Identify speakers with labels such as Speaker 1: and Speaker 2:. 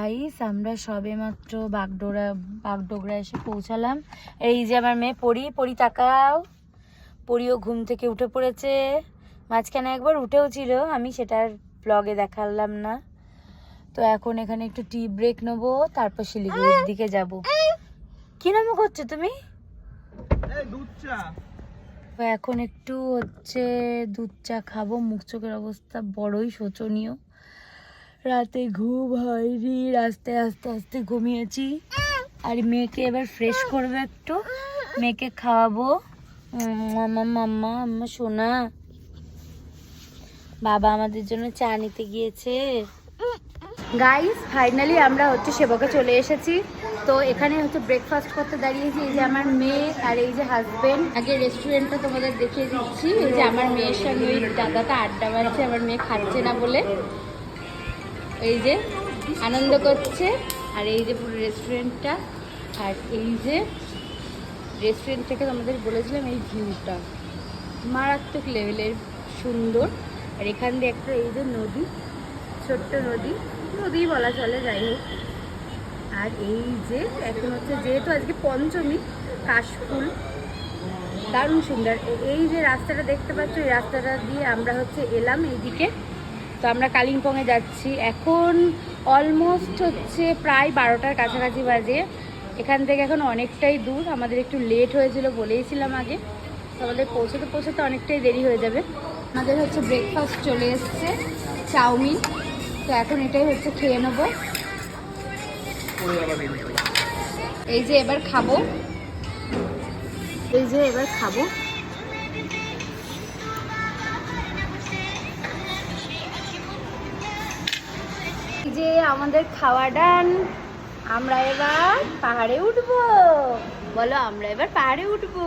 Speaker 1: Guys আমরা সবেমাত্র বাগডোগরা এসে পৌঁছালাম। এই যে আমার মেয়ে পরি তাকাও। পরিও ঘুম থেকে উঠে পড়েছে, মাঝখানে একবার উঠেও ছিল, আমি সেটার ব্লগে দেখালাম না। তো এখন এখানে একটু টি ব্রেক নেবো, তারপর শিলিগুড়ির দিকে যাব। কি নাম করছো তুমি? তো এখন একটু হচ্ছে দুধ চা খাবো। মুখ চোখের অবস্থা বড়ই শোচনীয়, রাতে ঘুম হয়নি, আস্তে আস্তে আস্তে ঘুমিয়েছি। আর মেয়েকে এবার ফ্রেশ করবে, একটু মেয়েকে খাওয়াবো। মাম্মা আম্মা সোনা, বাবা আমাদের জন্য চা নিতে গিয়েছে। গাইস ফাইনালি আমরা হচ্ছে সেবকে চলে এসেছি। তো এখানে হচ্ছে ব্রেকফাস্ট করতে দাঁড়িয়েছি। এই যে আমার মেয়ে আর এই যে হাজবেন্ড। আগে রেস্টুরেন্টটা তোমাদের দেখিয়ে দিচ্ছি। এই যে আমার মেয়ের সঙ্গে ওই দাদাটা আড্ডা মারছে, আমার মেয়ে খাচ্ছে না বলে এই যে আনন্দ করছে। আর এই যে পুরো রেস্টুরেন্টটা, আর এই যে রেস্টুরেন্ট থেকে তোমাদের বলেছিলাম এই ভিউটা মারাত্মক লেভেলের সুন্দর। আর এখান দিয়ে একটা এই যে নদী, ছোট্ট নদী বলা চলে, যাই হোক। আর এই যে এখন হচ্ছে যেহেতু আজকে পঞ্চমী, কাশফুল দারুণ সুন্দর। এই যে রাস্তাটা দেখতে পাচ্ছ, এই রাস্তাটা দিয়ে আমরা হচ্ছে এলাম এইদিকে। তো আমরা কালিম্পংয়ে যাচ্ছি। এখন অলমোস্ট হচ্ছে প্রায় 12টার কাছাকাছি বাজে। এখান থেকে এখন অনেকটাই দূর, আমাদের একটু লেট হয়েছিল বলেইছিলাম আগে। তো আমাদের পৌঁছতে অনেকটাই দেরি হয়ে যাবে। আমাদের হচ্ছে ব্রেকফাস্ট চলে এসছে, চাউমিন। তো এখন এটাই হচ্ছে খেয়ে নেবো। এই যে এবার খাবো, এই যে আমাদের খাওয়া ডান। আমরা এবার পাহাড়ে উঠবো। বলো, আমরা এবার পাহাড়ে উঠবো।